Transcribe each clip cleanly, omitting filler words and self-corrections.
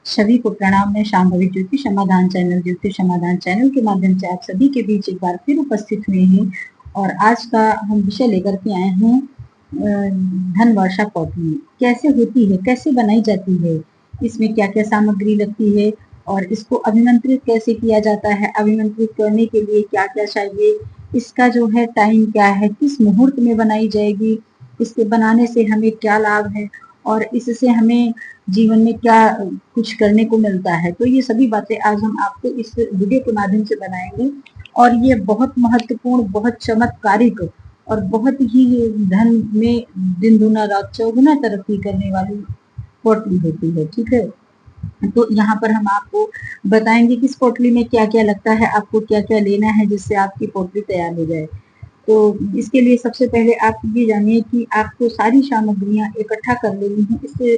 सभी को प्रणाम। मैं शांभवी ज्योतिष समाधान चैनल ज्योतिष समाधान चैनल के माध्यम से आप सभी के बीच एक बार फिर उपस्थित हुए हैं और आज का हम विषय लेकर के आए हैं धन वर्षा पोटली कैसे होती है, कैसे बनाई जाती है, इसमें क्या क्या सामग्री लगती है और इसको अभिमंत्रित कैसे किया जाता है, अभिमंत्रित करने के लिए क्या क्या चाहिए, इसका जो है टाइम क्या है, किस मुहूर्त में बनाई जाएगी, इसके बनाने से हमें क्या लाभ है और इससे हमें जीवन में क्या कुछ करने को मिलता है। तो ये सभी बातें आज हम आपको इस वीडियो के माध्यम से बनाएंगे और ये बहुत महत्वपूर्ण, बहुत चमत्कारिक और बहुत ही धन में दिन दुना रात चौगुना तरक्की करने वाली पोटली होती है। ठीक है, तो यहाँ पर हम आपको बताएंगे कि इस पोटली में क्या क्या लगता है, आपको क्या क्या लेना है जिससे आपकी पोटली तैयार हो जाए। तो इसके लिए सबसे पहले आप ये जानिए कि आपको सारी सामग्रियां इकट्ठा कर लेनी है। इससे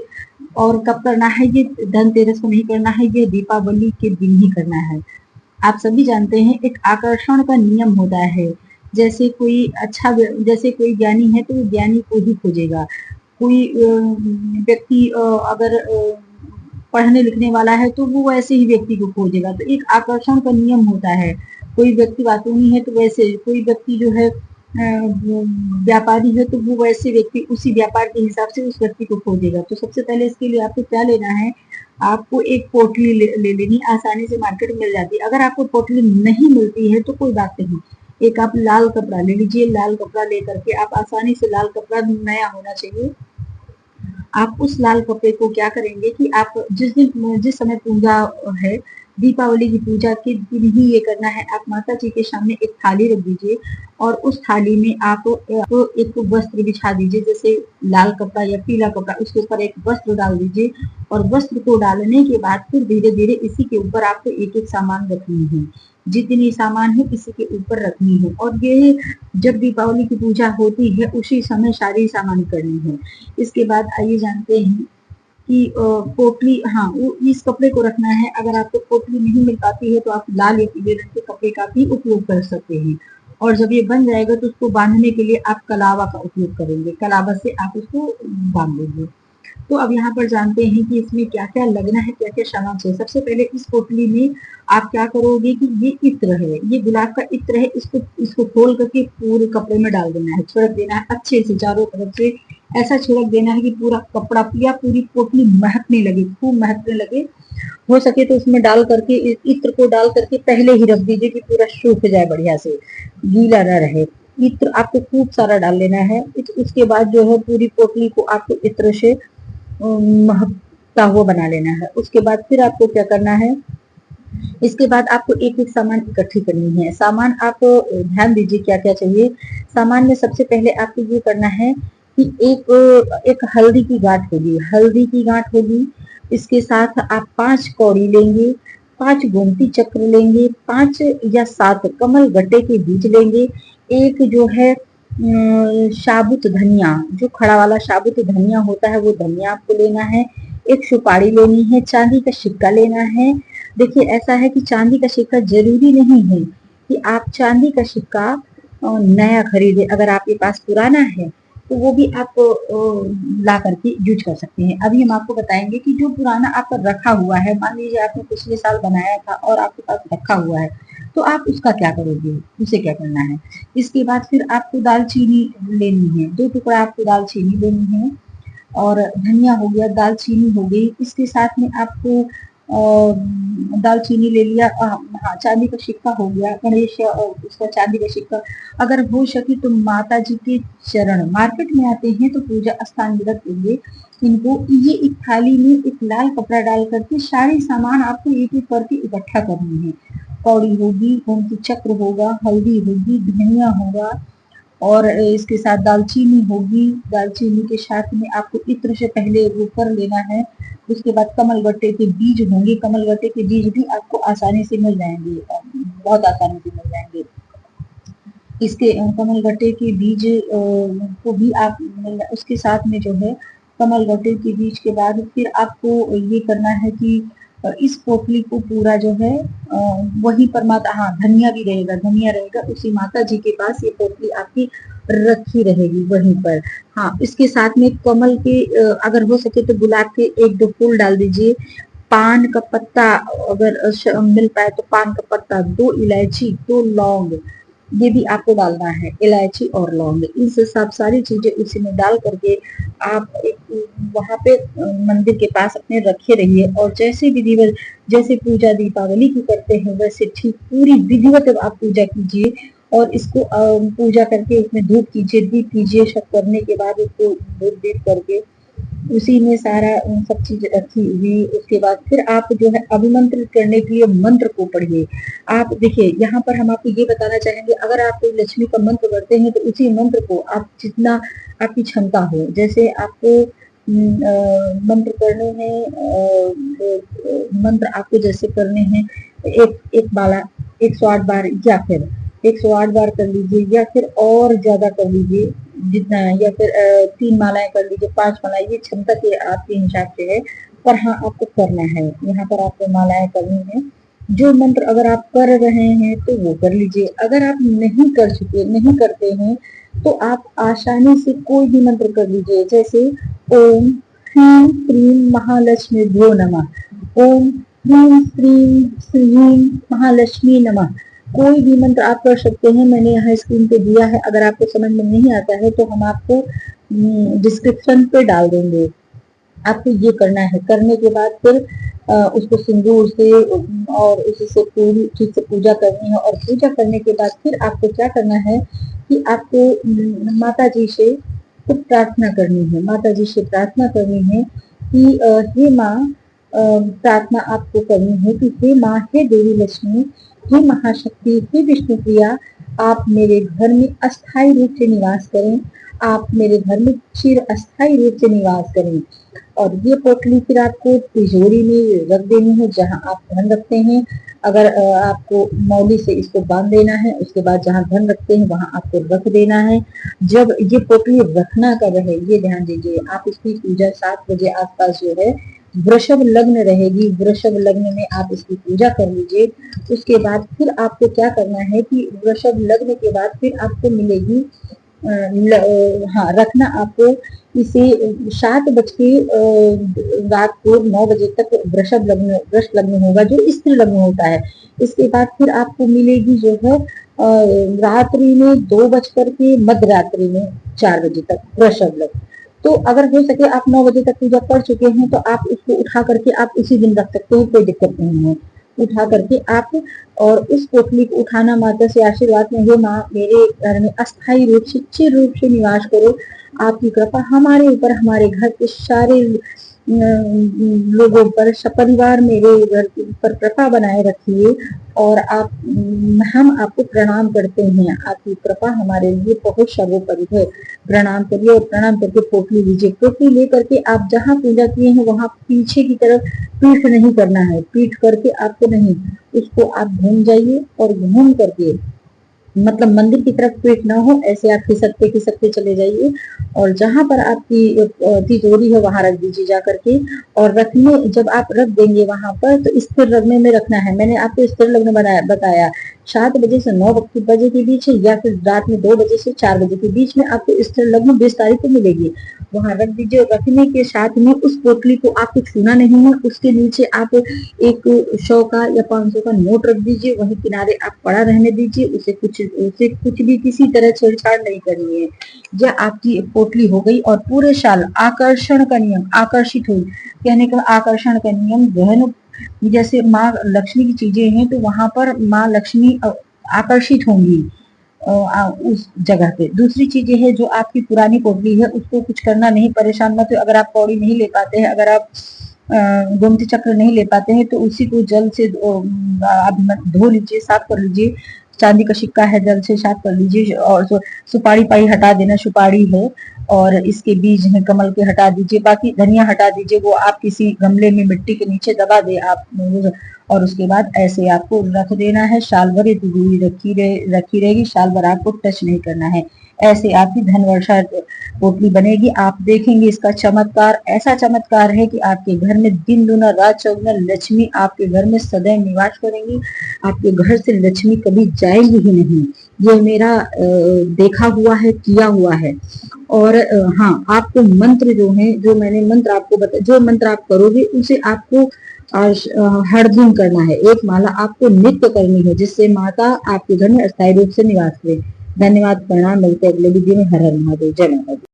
और कब करना है, ये धनतेरस को नहीं करना है, ये दीपावली के दिन ही करना है। आप सभी जानते हैं एक आकर्षण का नियम होता है। जैसे कोई जैसे कोई ज्ञानी है तो वो ज्ञानी को ही खोजेगा। कोई व्यक्ति अगर पढ़ने लिखने वाला है तो वो वैसे ही व्यक्ति को खोजेगा। तो एक आकर्षण का नियम होता है। कोई व्यक्ति वातुनी है तो वैसे, कोई व्यक्ति जो है व्यापारी है तो वो वैसे व्यक्ति उसी व्यापार के हिसाब से उस व्यक्ति को खोजेगा। तो सबसे पहले इसके लिए आपको क्या लेना है, आपको एक पोटली ले लेनी, आसानी से मार्केट में मिल जाती है। अगर आपको पोटली नहीं मिलती है तो कोई बात नहीं, एक आप लाल कपड़ा ले लीजिए। लाल कपड़ा लेकर के आप आसानी से, लाल कपड़ा नया होना चाहिए। आप उस लाल कपड़े को क्या करेंगे कि आप जिस समय पूजा है, दीपावली की पूजा के दिन ही ये करना है। आप माता जी के सामने एक थाली रख दीजिए और उस थाली में आप एक वस्त्र बिछा दीजिए, जैसे लाल कपड़ा या पीला कपड़ा, उसके ऊपर एक वस्त्र डाल दीजिए और वस्त्र को डालने के बाद फिर धीरे धीरे इसी के ऊपर आपको एक एक सामान रखनी है। जितनी सामान है इसी के ऊपर रखनी है और ये जब दीपावली की पूजा होती है उसी समय सारी सामान करनी है। इसके बाद आइए जानते हैं कि पोटली, हाँ, इस कपड़े को रखना है। अगर आपको पोटली नहीं मिल पाती है तो आप लाल या पीले रंग के कपड़े का भी उपयोग कर सकते हैं और जब ये बन जाएगा तो उसको बांधने के लिए आप कलावा का उपयोग करेंगे। कलावा से आप उसको बांध देंगे। तो अब यहाँ पर जानते हैं कि इसमें क्या क्या लगना है, क्या क्या सामान चाहिए। सबसे पहले इस पोटली में आप क्या करोगे कि ये इत्र है, ये गुलाब का इत्र है, इसको खोल करके पूरे कपड़े में डाल देना है, छिड़क देना है अच्छे से, चारों तरफ से ऐसा छिड़क देना है कि पूरा कपड़ा या पूरी पोटली महकने लगे, खूब महकने लगे। हो सके तो उसमें डाल करके, इत्र को डाल करके पहले ही रख दीजिए कि पूरा सूख जाए, बढ़िया से गीला न रहे। इत्र आपको खूब सारा डाल लेना है। उसके बाद जो है पूरी पोटली को आपको इत्र से महकता हुआ बना लेना है। उसके बाद फिर आपको क्या करना है, इसके बाद आपको एक एक सामान इकट्ठी करनी है। सामान आप ध्यान दीजिए क्या क्या चाहिए। सामान में सबसे पहले आपको ये करना है कि एक हल्दी की गांठ होगी, हल्दी की गांठ होगी। इसके साथ आप 5 कौड़ी लेंगे, 5 गोमती चक्र लेंगे, 5 या 7 कमल गट्टे के बीज लेंगे। एक जो है साबुत धनिया, जो खड़ा वाला साबुत धनिया होता है वो धनिया आपको लेना है। एक सुपारी लेनी है, चांदी का सिक्का लेना है। देखिए ऐसा है कि चांदी का सिक्का जरूरी नहीं है कि आप चांदी का सिक्का नया खरीदे। अगर आपके पास पुराना है तो वो भी आप ला करके यूज कर सकते हैं। अभी हम आपको बताएंगे कि जो पुराना आपका रखा हुआ है, मान लीजिए आपने पिछले साल बनाया था और आपके पास रखा हुआ है, तो आप उसका क्या करोगे, उसे क्या करना है। इसके बाद फिर आपको दालचीनी लेनी है, 2 टुकड़ा आपको दालचीनी लेनी है और धनिया हो गया, दालचीनी हो गई। इसके साथ में आपको दालचीनी ले लिया, हाँ, चांदी का सिक्का हो गया, गणेश उसका चांदी का सिक्का। अगर हो सके तो माता जी के चरण मार्केट में आते हैं तो पूजा स्थान में रख देंगे इनको। ये एक थाली में एक लाल कपड़ा डाल करके सारे सामान आपको एक एक करके इकट्ठा करनी है। कौड़ी होगी, गोमती चक्र होगा, हल्दी होगी, धनिया होगा और इसके साथ दालचीनी होगी। दालचीनी के साथ में आपको इत्र से पहले वो कर लेना है। उसके बाद कमल गट्टे के बीज होंगे, कमल गट्टे के बीज भी आपको आसानी से मिल जाएंगे, बहुत आसानी से मिल जाएंगे। इसके कमल गट्टे के बीज को भी आप, उसके साथ में जो है कमल गट्टे के बीज के बाद फिर आपको ये करना है कि इस पोटली को पूरा जो है वही पर माता, हाँ, धनिया भी रहेगा, धनिया रहेगा उसी माता जी के पास ये पोटली आपकी रखी रहेगी वहीं पर। हाँ, इसके साथ में कमल के अगर हो सके तो गुलाब के 1-2 फूल डाल दीजिए। पान का पत्ता अगर मिल पाए तो पान का पत्ता, 2 इलायची, 2 लौंग, ये भी आपको डालना है, इलायची और लौंग। इस सब सारी चीजें उसी में डाल करके आप एक वहां पे मंदिर के पास अपने रखे रहिए, और जैसे विधिवत, जैसे पूजा दीपावली की करते हैं वैसे ठीक पूरी विधिवत आप पूजा कीजिए, और इसको पूजा करके उसमें धूप कीजिए, दीप कीजिए, सब करने के बाद उसको धूप दीप करके उसी में सारा सब चीज रखी हुई। उसके बाद फिर आप जो है अभिमंत्रित करने के लिए मंत्र को पढ़िए। आप देखिए यहाँ पर हम आपको ये बताना चाहेंगे, अगर आप कोई लक्ष्मी का मंत्र करते हैं तो उसी मंत्र को आप जितना आपकी क्षमता हो, जैसे आपको मंत्र करने हैं, मंत्र आपको जैसे करने हैं एक बाला 108 बार, या फिर 108 बार कर लीजिए, या फिर और ज्यादा कर लीजिए जितना, या फिर 3 मालाएं कर लीजिए, 5 मालाएं, ये क्षमता के आपके हिसाब से है, पर हाँ आपको करना है। यहाँ पर आपको मालाएं करनी है। जो मंत्र अगर आप कर रहे हैं तो वो कर लीजिए, अगर आप नहीं करते हैं तो आप आसानी से कोई भी मंत्र कर लीजिए, जैसे ओम ह्रीं श्रीं महालक्ष्मीभ्यो नमः, ओम ह्रीं श्रीं श्रीं महालक्ष्मी नमः, कोई भी मंत्र आप कर सकते हैं। मैंने यहाँ स्क्रीन पे दिया है, अगर आपको समझ में नहीं आता है तो हम आपको डिस्क्रिप्शन पे डाल देंगे। आपको ये करना है, करने के बाद फिर उसको सिंदूर से और उसी से पूरी ठीक से पूजा करनी है, और पूजा करने के बाद फिर आपको क्या करना है कि आपको माता जी से कुछ प्रार्थना करनी है, माता जी से प्रार्थना करनी है कि हे माँ, प्रार्थना आपको करनी है कि हे माँ, हे देवी लक्ष्मी, हे महाशक्ति, हे विष्णु प्रिया, आप मेरे घर में अस्थायी रूप से निवास करें, आप मेरे घर में चिर अस्थायी रूप से निवास करें। और ये पोटली फिर आपको तिजोरी में रख देनी है जहां आप धन रखते हैं। अगर आपको मौली से इसको बांध देना है, उसके बाद जहां धन रखते हैं वहां आपको रख देना है। जब ये पोटली रखना कब है ये ध्यान दीजिए, आप इसकी पूजा 7 बजे आसपास जो है, वृषभ लग्न रहेगी, वृषभ लग्न में आप इसकी पूजा कर लीजिए। उसके बाद फिर आपको क्या करना है कि वृषभ लग्न के बाद फिर आपको मिलेगी हाँ, रखना आपको इसे 7 बज के रात को 9 बजे तक वृषभ लग्न होगा, जो स्त्री लग्न होता है। इसके बाद फिर आपको मिलेगी जो है रात्रि में 2 बज करके मध्य रात्रि में 4 बजे तक वृषभ लग्न। तो अगर हो सके आप 9 बजे तक पूजा कर चुके हैं तो आप उसको उठा करके आप उसी दिन रख सकते हैं, कोई दिक्कत नहीं है। उठा करके आप, और उस पोटली को उठाना माता से आशीर्वाद में, हे माँ, मेरे घर में अस्थायी रूप से चिर रूप से निवास करो, आपकी कृपा हमारे ऊपर, हमारे घर के सारे लोगों पर, सपरिवार मेरे घर के ऊपर कृपा बनाए रखिए, और हम आपको प्रणाम करते हैं, आपकी कृपा हमारे लिए बहुत सर्वोपरि है। प्रणाम करिए, और प्रणाम करके पोटली लीजिए। पोटली लेकर के आप जहाँ पूजा किए हैं वहां पीछे की तरफ पीठ नहीं करना है, पीठ करके आपको नहीं, उसको आप घूम जाइए, और घूम करके मतलब मंदिर की तरफ पीठ ना हो, ऐसे आप खिसकते चले जाइए, और जहां पर आपकी तिजोरी है वहां रख दीजिए जा करके। और रखने, जब आप रख देंगे वहां पर तो स्थिर लग्न में रखना है। मैंने आपको स्थिर लग्न बताया 7 बजे से 9 बजे के बीच है, या फिर रात में 2 बजे से 4 बजे के बीच में आपको स्थिर लग्न 20 तारीख को मिलेगी, वहां रख दीजिए। रखने के साथ में उस पोटली को आपको छूना नहीं है, उसके नीचे आप एक 100 का या 500 का नोट रख दीजिए, वही किनारे आप पड़ा रहने दीजिए, उसे कुछ भी किसी तरह छेड़छाड़ नहीं करनी है। यह आपकी पोटली हो गई। और पूरे साल आकर्षण का नियम, आकर्षित हो, कहने का आकर्षण का नियम, गहन जैसे माँ लक्ष्मी की चीजें हैं तो वहां पर माँ लक्ष्मी आकर्षित होंगी उस जगह पे। दूसरी चीज ये है, जो आपकी पुरानी पोटली है उसको कुछ करना नहीं, परेशान मत हो। अगर आप पौड़ी नहीं ले पाते हैं, अगर आप गोमती चक्र नहीं ले पाते हैं तो उसी को जल से धो लीजिए, साफ कर लीजिए। चांदी का सिक्का है, जल से साफ कर लीजिए। और सुपारी पाई हटा देना, सुपारी है और इसके बीज हैं कमल के, हटा दीजिए। बाकी धनिया हटा दीजिए, वो आप किसी गमले में मिट्टी के नीचे दबा दे आप। और उसके बाद ऐसे आपको रख देना है, साल भर ये तिजोरी रखी रहेगी, साल भर आपको टच नहीं करना है। ऐसे आपकी धन वर्षा पोटली बनेगी। आप देखेंगे इसका चमत्कार, ऐसा चमत्कार है कि आपके घर में दिन दुना रात चौगुना लक्ष्मी आपके घर में सदैव निवास करेंगी। आपके घर से लक्ष्मी कभी जाएंगी ही नहीं। ये मेरा देखा हुआ है, किया हुआ है। और हाँ, आपको मंत्र जो है, जो मैंने मंत्र आपको बताया, जो मंत्र आप करोगे उसे आपको और हरदुम करना है। एक माला आपको नित्य करनी है जिससे माता आपके घर में अस्थायी रूप से निवास करे। धन्यवाद, प्रणाम, मिलते अगले वीडियो में। हर हर महादेव, जय माता दी।